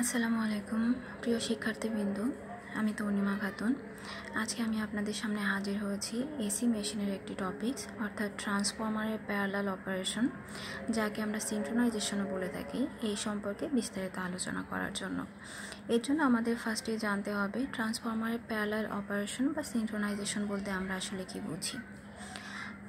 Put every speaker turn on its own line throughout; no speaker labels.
আসসালামু আলাইকুম প্রিয় শিক্ষার্থীবৃন্দ, আমি তর্ণিমা খাতুন। আজকে আমি আপনাদের সামনে হাজির হয়েছি এসি মেশিনের একটি টপিকস অর্থাৎ ট্রান্সফরমারের প্যারালাল অপারেশন, যাকে আমরা সিনক্রোনাইজেশনও বলে থাকি, এই সম্পর্কে বিস্তারিত আলোচনা করার জন্য। এর জন্য আমাদের ফার্স্টে জানতে হবে ট্রান্সফরমারের প্যারালাল অপারেশন বা সিনক্রোনাইজেশন বলতে আমরা আসলে কি বুঝি।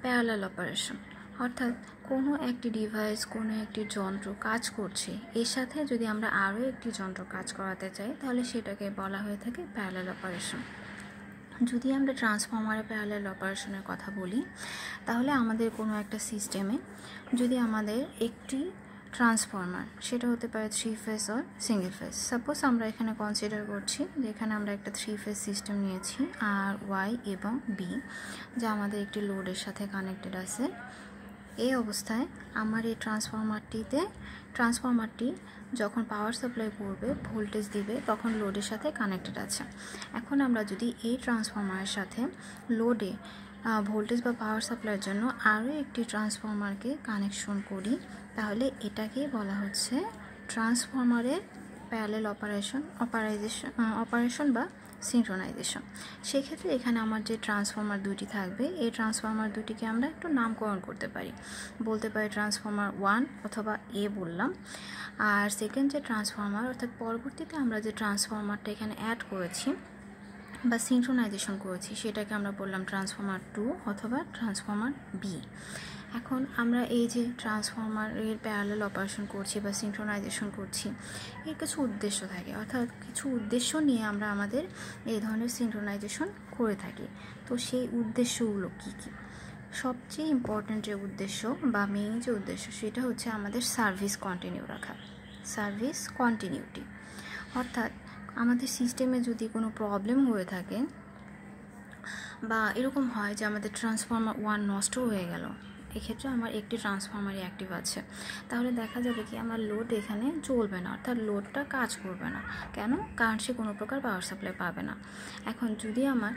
প্যারালাল অপারেশন অর্থাৎ কোনো একটি ডিভাইস, কোনো একটি যন্ত্র কাজ করছে, এর সাথে যদি আমরা আরও একটি যন্ত্র কাজ করাতে চাই তাহলে সেটাকে বলা হয়ে থাকে প্যারালাল অপারেশন। যদি আমরা ট্রান্সফরমারের প্যারালাল অপারেশনের কথা বলি, তাহলে আমাদের কোনো একটা সিস্টেমে যদি আমাদের একটি ট্রান্সফরমার, সেটা হতে পারে 3 phase or single phase. Suppose আমরা এখানে কনসিডার করছি যে এখানে আমরা একটা 3 ফেজ সিস্টেম নিয়েছি আর ওয়াই এবং বি, যা আমাদের একটি লোডের সাথে কানেক্টেড আছে। এই অবস্থায় আমার এই ট্রান্সফরমারটি যখন পাওয়ার সাপ্লাই করবে, ভোল্টেজ দিবে, তখন লোডের সাথে কানেক্টেড আছে। এখন আমরা যদি এই ট্রান্সফরমারের সাথে লোডে ভোল্টেজ বা পাওয়ার সাপ্লাইয়ের জন্য আরও একটি ট্রান্সফরমারকে কানেকশন করি, তাহলে এটাকেই বলা হচ্ছে ট্রান্সফরমারের প্যারালাল অপারেশন বা সিনক্রোনাইজেশন। সেক্ষেত্রে এখানে আমার যে ট্রান্সফরমার দুটি থাকবে, এই ট্রান্সফরমার দুটিকে আমরা একটু নামকরণ করতে পারি, বলতে পারি ট্রান্সফরমার 1 অথবা এ বললাম। আর সেকেন্ড যে ট্রান্সফরমার, অর্থাৎ পরবর্তীতে আমরা যে ট্রান্সফরমারটা এখানে অ্যাড করেছি বা সিনক্রোনাইজেশন করেছি, সেটাকে আমরা বললাম ট্রান্সফরমার 2 অথবা ট্রান্সফরমার বি। এখন আমরা এই যে ট্রান্সফরমারের প্যারালাল অপারেশন করছি বা সিনক্রোনাইজেশন করছি, এর কিছু উদ্দেশ্য থাকে, অর্থাৎ কিছু উদ্দেশ্য নিয়ে আমরা আমাদের এই ধরনের সিনক্রোনাইজেশন করে থাকি। তো সেই উদ্দেশ্যগুলো কী কী? সবচেয়ে ইম্পর্ট্যান্ট যে উদ্দেশ্য বা মেইন যে উদ্দেশ্য, সেটা হচ্ছে আমাদের সার্ভিস কন্টিনিউ রাখা, সার্ভিস কন্টিনিউটি। অর্থাৎ আমাদের সিস্টেমে যদি কোনো প্রবলেম হয়ে থাকে বা এরকম হয় যে আমাদের ট্রান্সফরমার 1 নষ্ট হয়ে গেল, এক্ষেত্রে আমার একটি ট্রান্সফরমারই অ্যাক্টিভ আছে, তাহলে দেখা যাবে কি আমার লোড এখানে চলবে না, অর্থাৎ লোডটা কাজ করবে না। কেন? কারণ সে কোনো প্রকার পাওয়ার সাপ্লাই পাবে না। এখন যদি আমার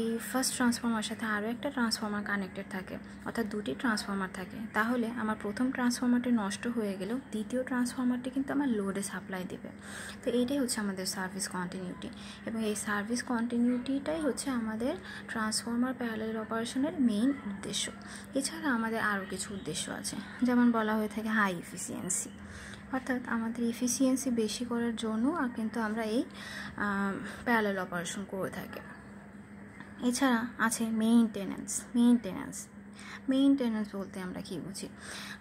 এই ফার্স্ট ট্রান্সফরমার সাথে আরও একটা ট্রান্সফরমার কানেক্টেড থাকে, অর্থাৎ দুটি ট্রান্সফরমার থাকে, তাহলে আমার প্রথম ট্রান্সফরমারটি নষ্ট হয়ে গেলেও দ্বিতীয় ট্রান্সফরমারটি কিন্তু আমার লোডে সাপ্লাই দেবে। তো এইটাই হচ্ছে আমাদের সার্ভিস কন্টিনিউটি, এবং এই সার্ভিস কন্টিনিউটিটাই হচ্ছে আমাদের ট্রান্সফরমার প্যারালাল অপারেশনের মেইন উদ্দেশ্য। এছাড়া আমাদের আরও কিছু উদ্দেশ্য আছে, যেমন বলা হয়ে থাকে হাই এফিসিয়েন্সি, অর্থাৎ আমাদের এফিসিয়েন্সি বেশি করার জন্য কিন্তু আমরা এই প্যারালাল অপারেশন করে থাকি। এছাড়া আছে মেইনটেনেন্স বলতে আমরা কী বুঝি?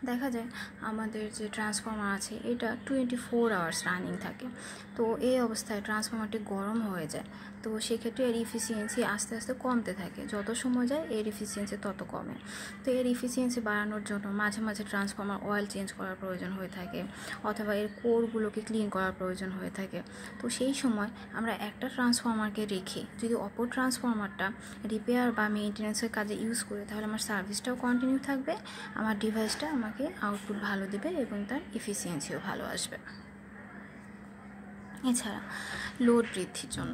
দেখা যায় আমাদের যে ট্রান্সফরমার আছে এটা 24 আওয়ার্স রানিং থাকে। তো এই অবস্থায় ট্রান্সফরমারটি গরম হয়ে যায়, তো সেক্ষেত্রে এর ইফিসিয়েন্সি আস্তে আস্তে কমতে থাকে, যত সময় যায় এর ইফিসিয়েন্সি তত কমে। তো এর ইফিসিয়েন্সি বাড়ানোর জন্য মাঝে মাঝে ট্রান্সফরমার অয়েল চেঞ্জ করার প্রয়োজন হয়ে থাকে, অথবা এর কোরগুলোকে ক্লিন করার প্রয়োজন হয়ে থাকে। তো সেই সময় আমরা একটা ট্রান্সফরমারকে রেখে যদি অপর ট্রান্সফরমারটা রিপেয়ার বা মেইনটেনেন্সের কাজে ইউজ করি, তাহলে আমার সার্ভিসটাও কন্টিনিউ থাকবে, আমার ডিভাইসটা আমাকে আউটপুট ভালো দেবে এবং তার এফিসিয়েন্সিও ভালো আসবে। এছাড়া লোড বৃদ্ধির জন্য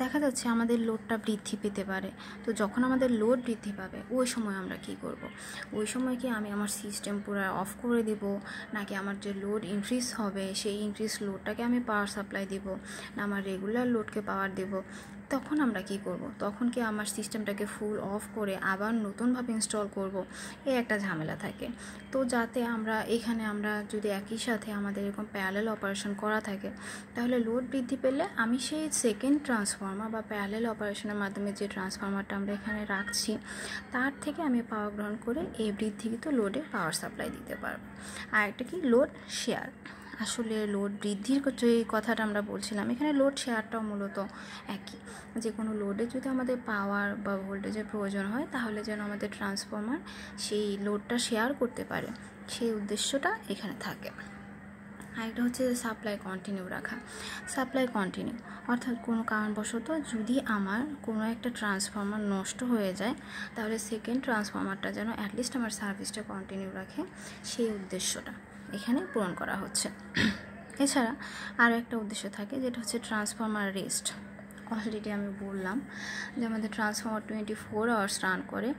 দেখা যাচ্ছে আমাদের লোডটা বৃদ্ধি পেতে পারে। তো যখন আমাদের লোড বৃদ্ধি পাবে, ওই সময় আমরা কি করব? ওই সময় কি আমি আমার সিস্টেম পুরো অফ করে দেব, নাকি আমার যে লোড ইনক্রিজ হবে সেই ইনক্রিজ লোডটাকে আমি পাওয়ার সাপ্লাই দেব, না আমার রেগুলার লোডকে পাওয়ার দেব? তখন আমরা কি করব? তখন কি আমার সিস্টেমটাকে ফুল অফ করে আবার নতুনভাবে ইনস্টল করব? এই একটা ঝামেলা থাকে। তো যাতে আমরা যদি একই সাথে আমাদের এরকম প্যারালাল অপারেশন করা থাকে, তাহলে লোড বৃদ্ধি পেলে আমি সেই সেকেন্ড ট্রান্সফরমার বা প্যারালাল অপারেশনের মাধ্যমে যে ট্রান্সফরমারটা আমরা এখানে রাখছি, তার থেকে আমি পাওয়ার গ্রহণ করে এই বৃদ্ধিকৃত লোডে পাওয়ার সাপ্লাই দিতে পারবো। আর একটা কি লোড শেয়ার। আসলে লোড বৃদ্ধির যে কথাটা আমরা বলছিলাম, এখানে লোড শেয়ারটাও মূলত একই, যে কোনো লোডে যদি আমাদের পাওয়ার বা ভোল্টেজের প্রয়োজন হয়, তাহলে যেন আমাদের ট্রান্সফরমার সেই লোডটা শেয়ার করতে পারে, সেই উদ্দেশ্যটা এখানে থাকে। আরেকটা হচ্ছে সাপ্লাই কন্টিনিউ রাখা। সাপ্লাই কন্টিনিউ অর্থাৎ কোনো কারণবশত যদি আমার কোনো একটা ট্রান্সফরমার নষ্ট হয়ে যায়, তাহলে সেকেন্ড ট্রান্সফরমারটা যেন অ্যাটলিস্ট আমার সার্ভিসটা কন্টিনিউ রাখে, সেই উদ্দেশ্যটা এখানে পূরণ করা হচ্ছে। এছাড়া আরও একটা উদ্দেশ্য থাকে, যেটা হচ্ছে ট্রান্সফরমার রেস্ট অলরেডি আমি বললাম যে আমাদের ট্রান্সফর্মার 24 আওয়ার্স রান করে।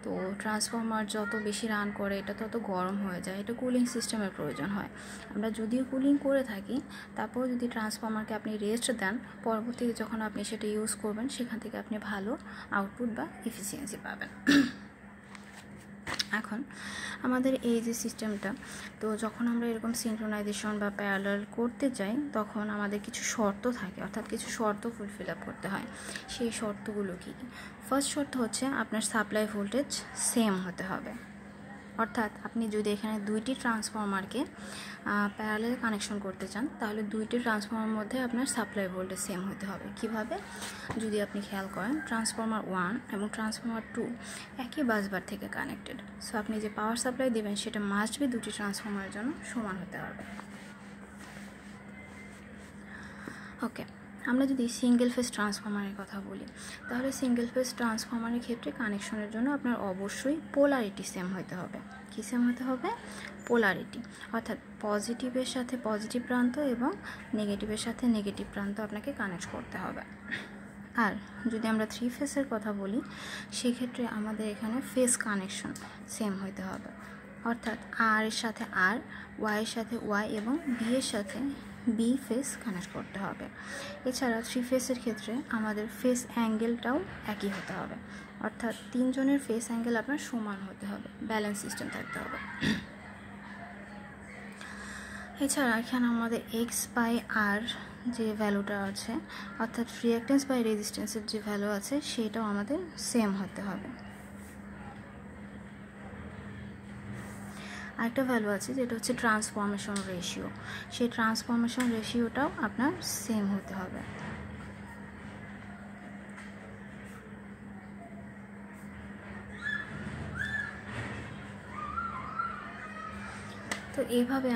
তো ট্রান্সফর্মার যত বেশি রান করে এটা তত গরম হয়ে যায়, এটা কুলিং সিস্টেমের প্রয়োজন হয়। আমরা যদিও কুলিং করে থাকি, তারপর যদি ট্রান্সফর্মারকে আপনি রেস্ট দেন, পরবর্তীতে যখন আপনি সেটা ইউজ করবেন সেখান থেকে আপনি ভালো আউটপুট বা এফিসিয়েন্সি পাবেন। এখন আমাদের এই যে সিস্টেমটা, তো যখন আমরা এরকম সিনক্রোনাইজেশন বা প্যারালাল করতে যাই তখন আমাদের কিছু শর্ত থাকে, অর্থাৎ কিছু শর্ত ফুলফিল আপ করতে হয়। সেই শর্তগুলো কী কী? ফার্স্ট শর্ত হচ্ছে আপনার সাপ্লাই ভোল্টেজ সেম হতে হবে। অর্থাৎ আপনি যদি এখানে দুইটি ট্রান্সফর্মারকে প্যারালাল কানেকশন করতে চান, তাহলে দুইটি ট্রান্সফর্মার মধ্যে আপনার সাপ্লাই ভোল্টেজ সেম হতে হবে। কিভাবে? যদি আপনি খেয়াল করেন, ট্রান্সফর্মার 1 এবং ট্রান্সফর্মার 2 একই বাসবার থেকে কানেক্টেড। সো আপনি যে পাওয়ার সাপ্লাই দেবেন সেটা মাস্ট বি দুটি ট্রান্সফর্মারের জন্য সমান হতে হবে। ওকে, আমরা যদি সিঙ্গেল ফেজ ট্রান্সফর্মারের কথা বলি, তাহলে সিঙ্গেল ফেজ ট্রান্সফর্মারের ক্ষেত্রে কানেকশনের জন্য আপনার অবশ্যই পোলারিটি সেম হতে হবে। কী সেম হতে হবে? পোলারিটি, অর্থাৎ পজিটিভের সাথে পজিটিভ প্রান্ত এবং নেগেটিভের সাথে নেগেটিভ প্রান্ত আপনাকে কানেক্ট করতে হবে। আর যদি আমরা 3 ফেজের কথা বলি, সেক্ষেত্রে আমাদের এখানে ফেজ কানেকশন সেম হতে হবে। অর্থাৎ আর এর সাথে আর, ওয়াই এর সাথে ওয়াই এবং বি এর সাথে বি ফেজ কানেক্ট করতে হবে। এছাড়া 3 ফেজের ক্ষেত্রে আমাদের ফেজ অ্যাঙ্গেলটাও একই হতে হবে, অর্থাৎ 3 জনের ফেজ অ্যাঙ্গেল আপনার সমান হতে হবে, ব্যালেন্স সিস্টেম থাকতে হবে। এছাড়া এখানে আমাদের এক্স বাই আর যে ভ্যালুটা আছে, অর্থাৎ রিঅ্যাকটেন্স বাই রেজিস্ট্যান্সের যে ভ্যালু আছে সেটাও আমাদের সেম হতে হবে। আরেকটা ভ্যালু আছে যেটা হচ্ছে ট্রান্সফরমেশন রেশিও, সেই ট্রান্সফরমেশন রেশিওটাও আপনার সেম হতে হবে। তো এইভাবে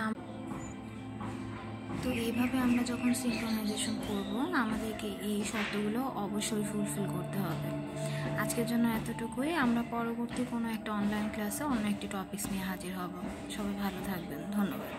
আমরা যখন সিনক্রোনাইজেশন করব, আমাদেরকে এই শর্তগুলো অবশ্যই ফুলফিল করতে হবে। আজকের জন্য এতটুকুই। আমরা পরবর্তী কোনো একটা অনলাইন ক্লাসে অন্য একটি টপিকস নিয়ে হাজির হব। সবাই ভালো থাকবেন, ধন্যবাদ।